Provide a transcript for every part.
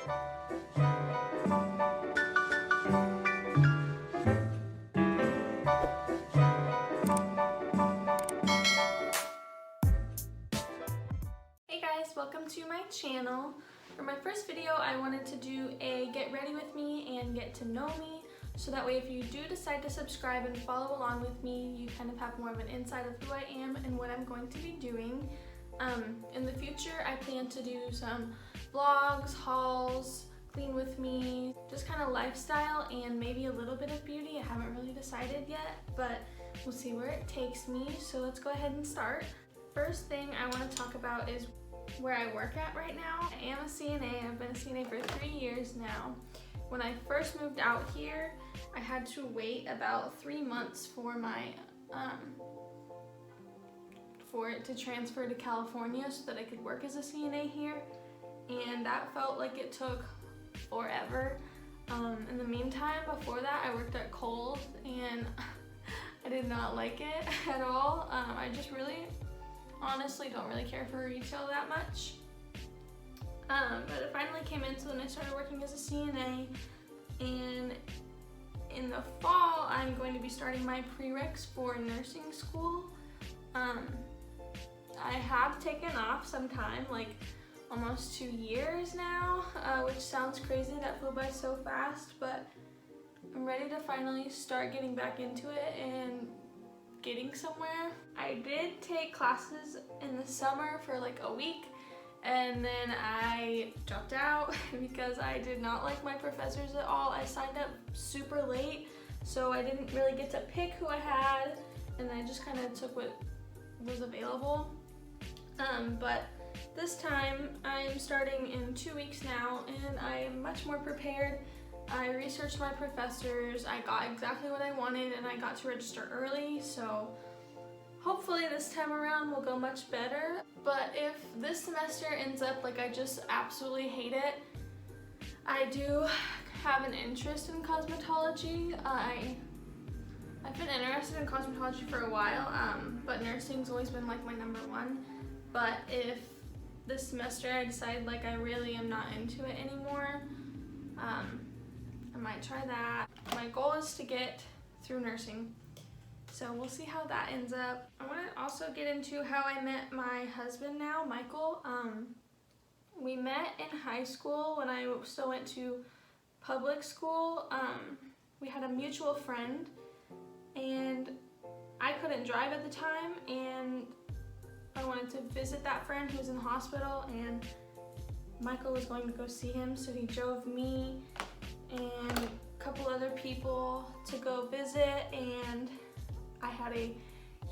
Hey guys, welcome to my channel. For my first video, I wanted to do a get ready with me and get to know me, so that way if you do decide to subscribe and follow along with me, you kind of have more of an insight of who I am and what I'm going to be doing. In the future, I plan to do some vlogs, hauls, clean with me, just kind of lifestyle and maybe a little bit of beauty. I haven't really decided yet, but we'll see where it takes me. So let's go ahead and start. First thing I want to talk about is where I work at right now. I am a CNA. I've been a CNA for 3 years now. When I first moved out here, I had to wait about 3 months for my for it to transfer to California so that I could work as a CNA here, and that felt like it took forever. In the meantime, before that, I worked at Kohl's and I did not like it at all. I just really honestly don't really care for retail that much. But it finally came in, so then I started working as a CNA, and in the fall I'm going to be starting my prereqs for nursing school. I have taken off some time, like almost 2 years now, which sounds crazy, that flew by so fast, but I'm ready to finally start getting back into it and getting somewhere. I did take classes in the summer for like a week, and then I dropped out because I did not like my professors at all. I signed up super late, so I didn't really get to pick who I had, and I just kind of took what was available. But this time I'm starting in 2 weeks now, and I am much more prepared. I researched my professors, I got exactly what I wanted, and I got to register early, so hopefully this time around will go much better. But if this semester ends up like I just absolutely hate it, I do have an interest in cosmetology. I've been interested in cosmetology for a while, but nursing's always been like my number one. But if this semester I decide like I really am not into it anymore, I might try that. My goal is to get through nursing, so we'll see how that ends up. I want to also get into how I met my husband now, Michael. We met in high school when I still went to public school. We had a mutual friend, and I couldn't drive at the time, and I wanted to visit that friend who was in the hospital, and Michael was going to go see him, so he drove me and a couple other people to go visit, and I had a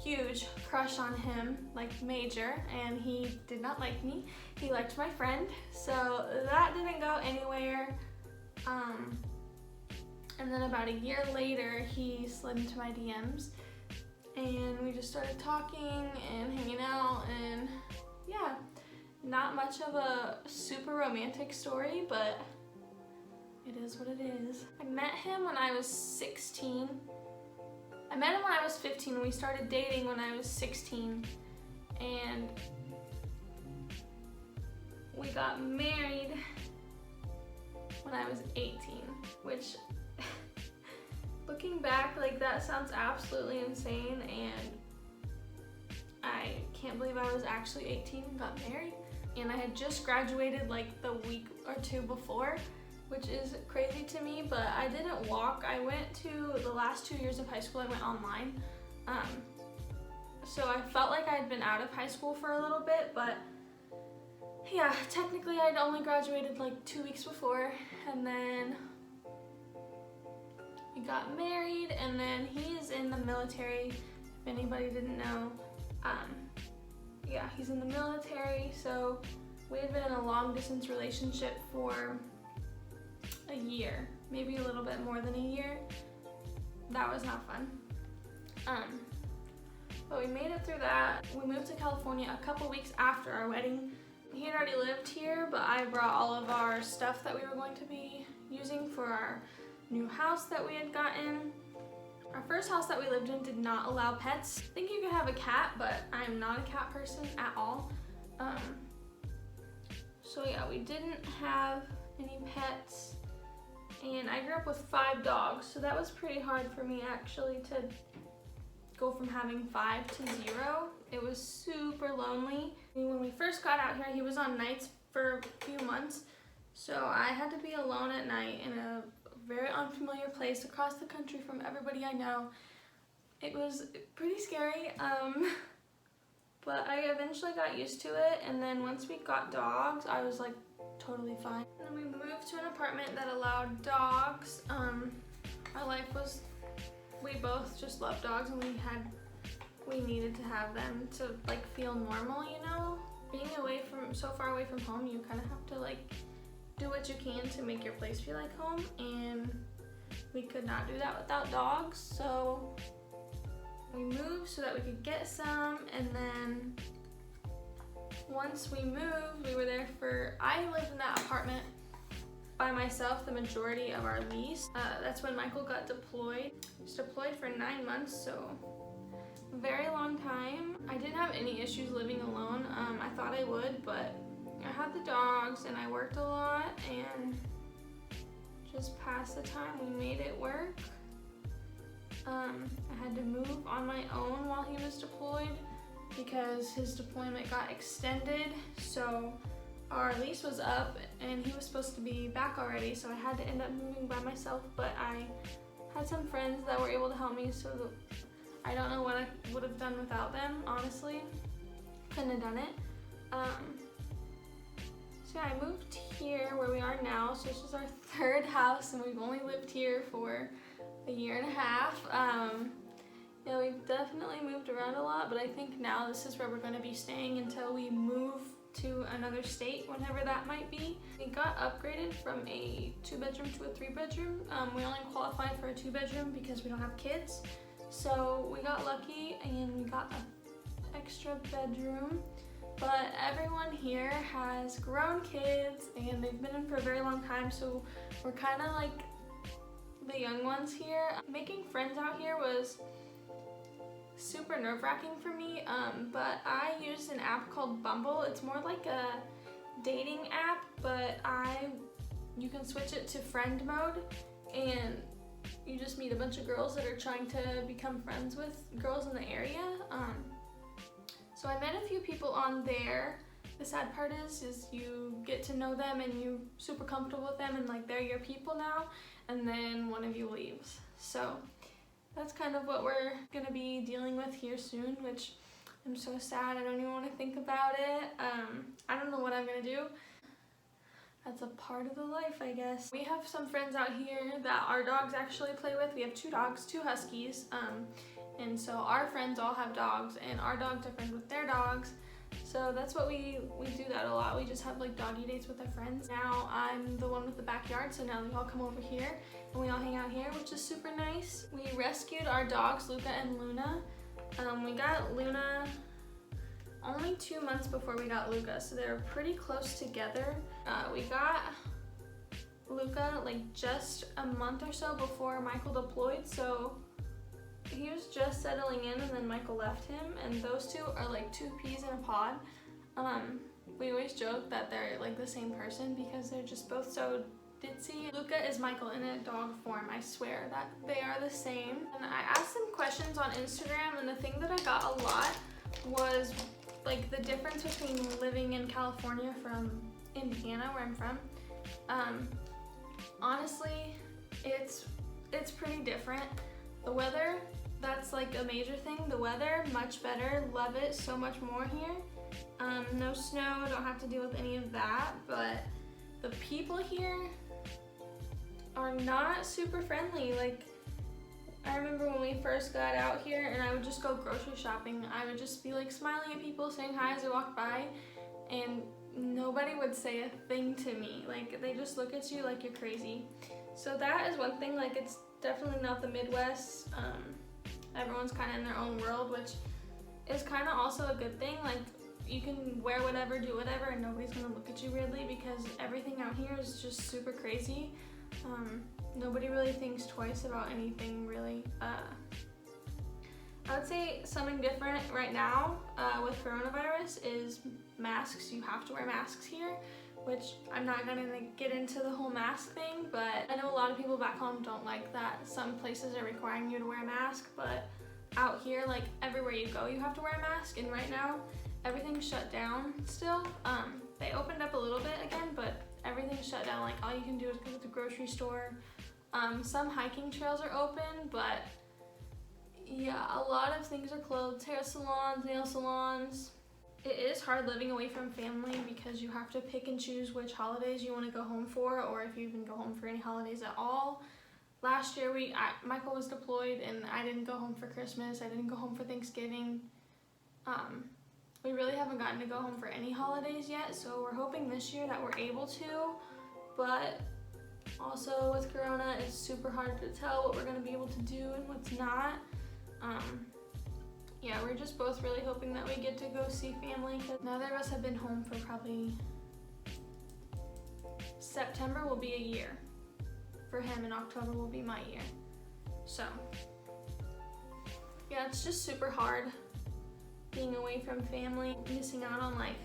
huge crush on him, like major, and he did not like me. He liked my friend, so that didn't go anywhere. And then about a year later, he slid into my DMs, and we just started talking and hanging out, and yeah, not much of a super romantic story, but it is what it is. I met him when I was 16. I met him when I was 15, and we started dating when I was 16, and we got married when I was 18, which looking back, like, that sounds absolutely insane, and I can't believe I was actually 18 and got married. And I had just graduated like the week or two before, which is crazy to me, but I didn't walk. I went to the last 2 years of high school, I went online. So I felt like I'd been out of high school for a little bit, but yeah, technically I'd only graduated like 2 weeks before, and then we got married, and then he's in the military, if anybody didn't know. Yeah, he's in the military, so we had been in a long distance relationship for a year, maybe a little bit more than a year. That was not fun. But we made it through that. We moved to California a couple weeks after our wedding. He had already lived here, but I brought all of our stuff that we were going to be using for our new house that we had gotten. Our first house that we lived in did not allow pets. I think you could have a cat, but I'm not a cat person at all. So yeah, we didn't have any pets. And I grew up with 5 dogs, so that was pretty hard for me actually to go from having 5 to 0. It was super lonely. When we first got out here, he was on nights for a few months, so I had to be alone at night in a very unfamiliar place across the country from everybody I know. It was pretty scary, but I eventually got used to it, and then once we got dogs, I was like totally fine. And then we moved to an apartment that allowed dogs. Our life was, we both just loved dogs, and we needed to have them to like feel normal, you know? Being so far away from home, you kind of have to like do what you can to make your place feel like home, and we could not do that without dogs, so we moved so that we could get some. And then once we moved, we were there I lived in that apartment by myself the majority of our lease. That's when Michael got deployed. He was deployed for 9 months, so a very long time. I didn't have any issues living alone. I thought I would, but I had the dogs and I worked a lot, and just past the time we made it work. I had to move on my own while he was deployed because his deployment got extended, so our lease was up and he was supposed to be back already, so I had to end up moving by myself, but I had some friends that were able to help me, so I don't know what I would have done without them, honestly. Couldn't have done it. So yeah, I moved here where we are now, so this is our 3rd house, and we've only lived here for a year and a half. Yeah, we've definitely moved around a lot, but I think now this is where we're going to be staying until we move to another state, whenever that might be. We got upgraded from a 2-bedroom to a 3-bedroom. We only qualified for a 2-bedroom because we don't have kids. So we got lucky and we got an extra bedroom. But everyone here has grown kids and they've been in for a very long time, so we're kind of like the young ones here. Making friends out here was super nerve-wracking for me, but I used an app called Bumble. It's more like a dating app, but you can switch it to friend mode, and you just meet a bunch of girls that are trying to become friends with girls in the area. So I met a few people on there. The sad part is you get to know them and you're super comfortable with them, and like they're your people now, and then one of you leaves. So that's kind of what we're gonna be dealing with here soon, which I'm so sad. I don't even want to think about it. I don't know what I'm gonna do. That's a part of the life, I guess. We have some friends out here that our dogs actually play with. We have 2 dogs, 2 huskies, and so our friends all have dogs, and our dogs are friends with their dogs. So that's what we do that a lot. We just have like doggy dates with our friends. Now I'm the one with the backyard, so now we all come over here and we all hang out here, which is super nice. We rescued our dogs, Luca and Luna. We got Luna only 2 months before we got Luca, so they were pretty close together. We got Luca like just a month or so before Michael deployed, so he was just settling in and then Michael left him, and those 2 are like 2 peas in a pod. We always joke that they're like the same person because they're just both so ditzy. Luca is Michael in a dog form. I swear that they are the same. And I asked some questions on Instagram, and the thing that I got a lot was like the difference between living in California from Indiana, where I'm from. Honestly, it's pretty different. The weather, that's like a major thing. The weather, much better, love it so much more here. No snow, don't have to deal with any of that, but the people here are not super friendly. Like, I remember when we first got out here and I would just go grocery shopping, I would just be like smiling at people, saying hi as I walked by, and nobody would say a thing to me. Like, they just look at you like you're crazy. So that is one thing. Like, it's definitely not the Midwest. Everyone's kind of in their own world, which is kind of also a good thing. Like, you can wear whatever, do whatever, and nobody's gonna look at you weirdly because everything out here is just super crazy. Nobody really thinks twice about anything, really. I would say something different right now with coronavirus is masks. You have to wear masks here, which I'm not gonna get into the whole mask thing, but I know a lot of people back home don't like that. Some places are requiring you to wear a mask, but out here, like everywhere you go, you have to wear a mask, and right now, everything's shut down still. They opened up a little bit again, but everything's shut down. Like all you can do is go to the grocery store. Some hiking trails are open, but yeah, a lot of things are closed. Hair salons, nail salons. It is hard living away from family because you have to pick and choose which holidays you want to go home for, or if you even go home for any holidays at all. Last year, Michael was deployed and I didn't go home for Christmas. I didn't go home for Thanksgiving. We really haven't gotten to go home for any holidays yet, so we're hoping this year that we're able to, but also with Corona, it's super hard to tell what we're going to be able to do and what's not. Yeah, we're just both really hoping that we get to go see family, because neither of us have been home for probably September will be a year for him, and October will be my year. So yeah, it's just super hard being away from family, missing out on like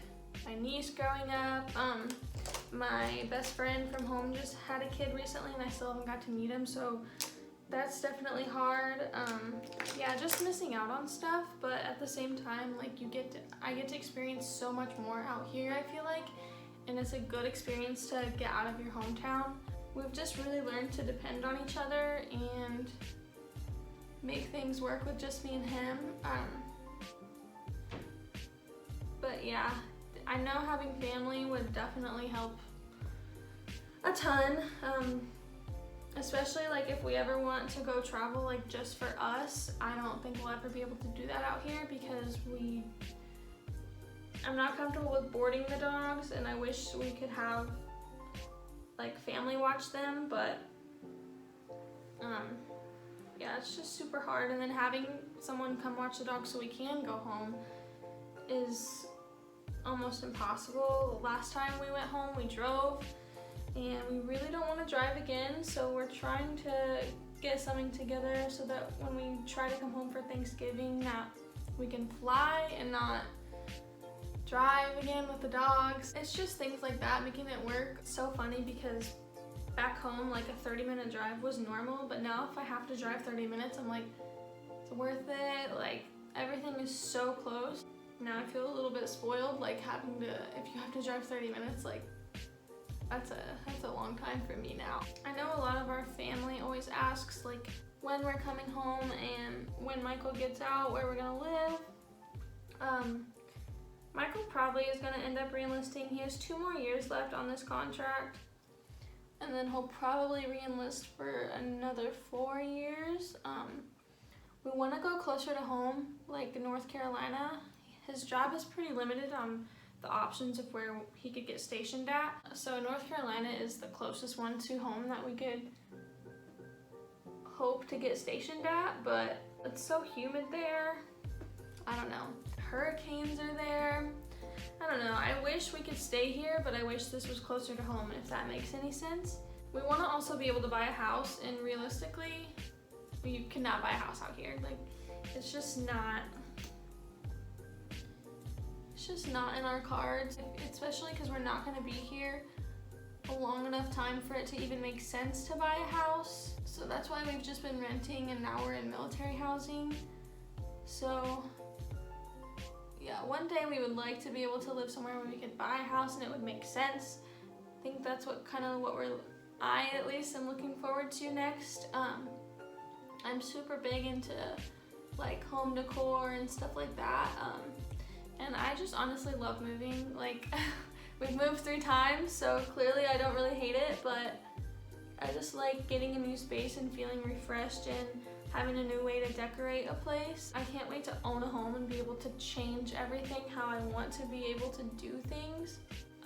my niece growing up. My best friend from home just had a kid recently and I still haven't got to meet him, so that's definitely hard. Yeah, just missing out on stuff, but at the same time, like I get to experience so much more out here, I feel like, and it's a good experience to get out of your hometown. We've just really learned to depend on each other and make things work with just me and him. But yeah, I know having family would definitely help a ton, especially like if we ever want to go travel like just for us. I don't think we'll ever be able to do that out here because I'm not comfortable with boarding the dogs, and I wish we could have like family watch them, but yeah, it's just super hard. And then having someone come watch the dogs so we can go home is almost impossible. Last time we went home, we drove, and we really don't want to drive again, so we're trying to get something together so that when we try to come home for Thanksgiving, that we can fly and not drive again with the dogs. It's just things like that, making it work. It's so funny because back home, like a 30-minute drive was normal, but now if I have to drive 30 minutes, I'm like, it's worth it. Like, everything is so close. Now I feel a little bit spoiled, like having to, if you have to drive 30 minutes, like that's a long time for me now. I know a lot of our family always asks like when we're coming home and when Michael gets out, where we're gonna live. Michael probably is gonna end up re-enlisting. He has 2 more years left on this contract, and then he'll probably re-enlist for another 4 years. We wanna go closer to home, like North Carolina. His job is pretty limited on the options of where he could get stationed at. So North Carolina is the closest one to home that we could hope to get stationed at, but it's so humid there. I don't know. Hurricanes are there. I don't know. I wish we could stay here, but I wish this was closer to home, if that makes any sense. We want to also be able to buy a house, and realistically, we cannot buy a house out here. Like, it's just not in our cards, especially because we're not going to be here a long enough time for it to even make sense to buy a house. So that's why we've just been renting, and now we're in military housing. So yeah, one day we would like to be able to live somewhere where we could buy a house and it would make sense. I think that's what I at least am looking forward to next. I'm super big into like home decor and stuff like that. And I just honestly love moving. Like, we've moved 3 times, so clearly I don't really hate it, but I just like getting a new space and feeling refreshed and having a new way to decorate a place. I can't wait to own a home and be able to change everything how I want to be able to do things.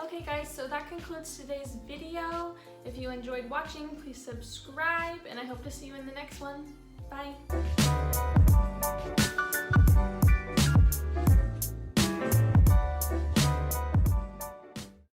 Okay guys, so that concludes today's video. If you enjoyed watching, please subscribe, and I hope to see you in the next one. Bye.